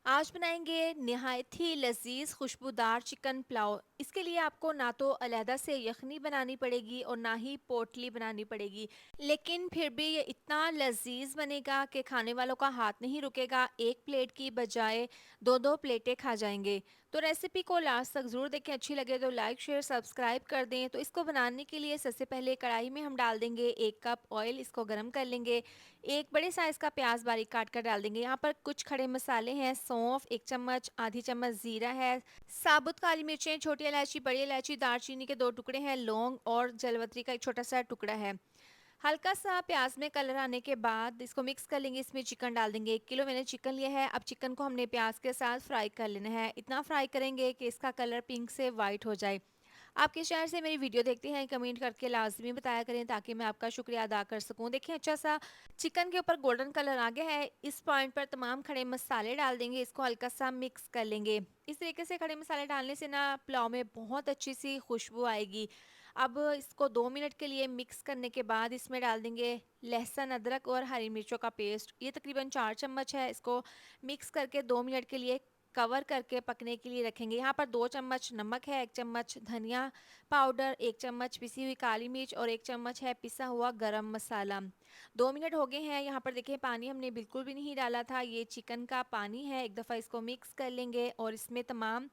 आज बनाएंगे नहायत ही लजीज खुशबूदार चिकन पुलाव। इसके लिए आपको ना तो अलहदा से यखनी बनानी पड़ेगी और ना ही पोटली बनानी पड़ेगी, लेकिन फिर भी ये इतना लजीज बनेगा कि खाने वालों का हाथ नहीं रुकेगा। एक प्लेट की बजाय दो दो प्लेटें खा जाएंगे। तो रेसिपी को लास्ट तक ज़रूर देखें, अच्छी लगे तो लाइक शेयर सब्सक्राइब कर दें। तो इसको बनाने के लिए सबसे पहले कढ़ाई में हम डाल देंगे 1 कप ऑयल, इसको गर्म कर लेंगे। एक बड़े साइज़ का प्याज बारीक काट कर डाल देंगे। यहाँ पर कुछ खड़े मसाले हैं, सौंफ 1 चम्मच, आधी चम्मच ज़ीरा है, साबुत काली मिर्चें, छोटी इलायची, बड़ी इलायची, दालचीनी के 2 टुकड़े हैं, लौंग और जलवत्री का एक छोटा सा टुकड़ा है। हल्का सा प्याज में कलर आने के बाद इसको मिक्स कर लेंगे। इसमें चिकन डाल देंगे। 1 किलो मैंने चिकन लिया है। अब चिकन को हमने प्याज के साथ फ्राई कर लेना है। इतना फ्राई करेंगे कि इसका कलर पिंक से वाइट हो जाए। आप किस शहर से मेरी वीडियो देखते हैं कमेंट करके लाजमी बताया करें, ताकि मैं आपका शुक्रिया अदा कर सकूं। देखिए अच्छा सा चिकन के ऊपर गोल्डन कलर आ गया है। इस पॉइंट पर तमाम खड़े मसाले डाल देंगे। इसको हल्का सा मिक्स कर लेंगे। इस तरीके से खड़े मसाले डालने से ना पुलाव में बहुत अच्छी सी खुशबू आएगी। अब इसको 2 मिनट के लिए मिक्स करने के बाद इसमें डाल देंगे लहसुन, अदरक और हरी मिर्चों का पेस्ट। ये तकरीबन 4 चम्मच है। इसको मिक्स करके 2 मिनट के लिए कवर करके पकने के लिए रखेंगे। यहाँ पर 2 चम्मच नमक है, 1 चम्मच धनिया पाउडर, 1 चम्मच पिसी हुई काली मिर्च और 1 चम्मच है पिसा हुआ गरम मसाला। 2 मिनट हो गए हैं। यहाँ पर देखिए पानी हमने बिल्कुल भी नहीं डाला था, ये चिकन का पानी है। एक दफ़ा इसको मिक्स कर लेंगे और इसमें तमाम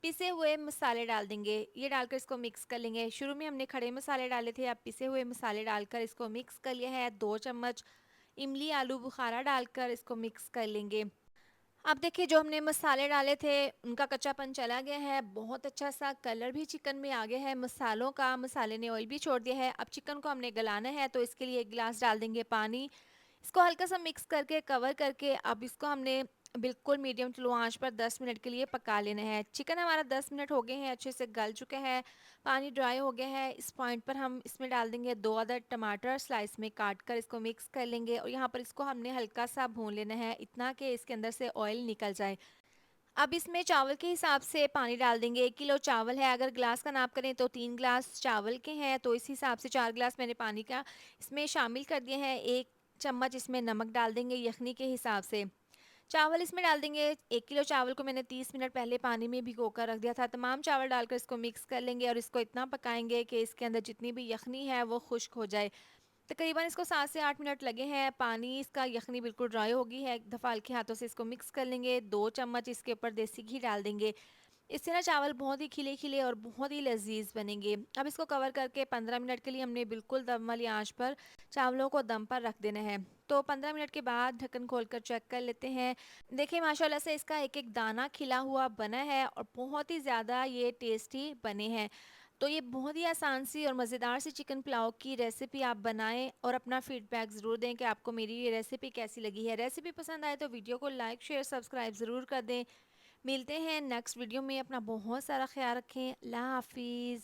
पिसे हुए मसाले डाल देंगे। ये डालकर इसको मिक्स कर लेंगे। शुरू में हमने खड़े मसाले डाले थे, अब पिसे हुए मसाले डालकर इसको मिक्स कर लिया है। 2 चम्मच इमली आलू बुखारा डालकर इसको मिक्स कर लेंगे। अब देखिए जो हमने मसाले डाले थे उनका कच्चापन चला गया है। बहुत अच्छा सा कलर भी चिकन में आ गया है मसालों का। मसाले ने ऑयल भी छोड़ दिया है। अब चिकन को हमने गलाना है, तो इसके लिए 1 गिलास डाल देंगे पानी। इसको हल्का सा मिक्स करके कवर करके अब इसको हमने बिल्कुल मीडियम टू लो आंच पर 10 मिनट के लिए पका लेना है। चिकन हमारा 10 मिनट हो गए हैं, अच्छे से गल चुका है, पानी ड्राई हो गया है। इस पॉइंट पर हम इसमें डाल देंगे 2 अदद टमाटर स्लाइस में काट कर, इसको मिक्स कर लेंगे और यहाँ पर इसको हमने हल्का सा भून लेना है, इतना कि इसके अंदर से ऑयल निकल जाए। अब इसमें चावल के हिसाब से पानी डाल देंगे। 1 किलो चावल है, अगर ग्लास का नाप करें तो 3 गिलास चावल के हैं, तो इस हिसाब से 4 गिलास मैंने पानी का इसमें शामिल कर दिए हैं। 1 चम्मच इसमें नमक डाल देंगे यखनी के हिसाब से। चावल इसमें डाल देंगे। 1 किलो चावल को मैंने 30 मिनट पहले पानी में भिगो कर रख दिया था। तमाम चावल डालकर इसको मिक्स कर लेंगे और इसको इतना पकाएंगे कि इसके अंदर जितनी भी यखनी है वो खुश्क हो जाए। तकरीबन इसको 7 से 8 मिनट लगे हैं। पानी इसका यखनी बिल्कुल ड्राई हो गई है। एक दफ़ा हल्के हाथों से इसको मिक्स कर लेंगे। 2 चम्मच इसके ऊपर देसी घी डाल देंगे। इससे ना चावल बहुत ही खिले खिले और बहुत ही लजीज बनेंगे। अब इसको कवर करके 15 मिनट के लिए हमने बिल्कुल दम वाली आंच पर चावलों को दम पर रख देना है। तो 15 मिनट के बाद ढक्कन खोलकर चेक कर लेते हैं। देखिए माशाल्लाह से इसका एक एक दाना खिला हुआ बना है और बहुत ही ज़्यादा ये टेस्टी बने हैं। तो ये बहुत ही आसान सी और मज़ेदार सी चिकन पुलाव की रेसिपी आप बनाएं और अपना फीडबैक ज़रूर दें कि आपको मेरी ये रेसिपी कैसी लगी है। रेसिपी पसंद आए तो वीडियो को लाइक शेयर सब्सक्राइब ज़रूर कर दें। मिलते हैं नेक्स्ट वीडियो में। अपना बहुत सारा ख्याल रखें। अल्लाह हाफिज़।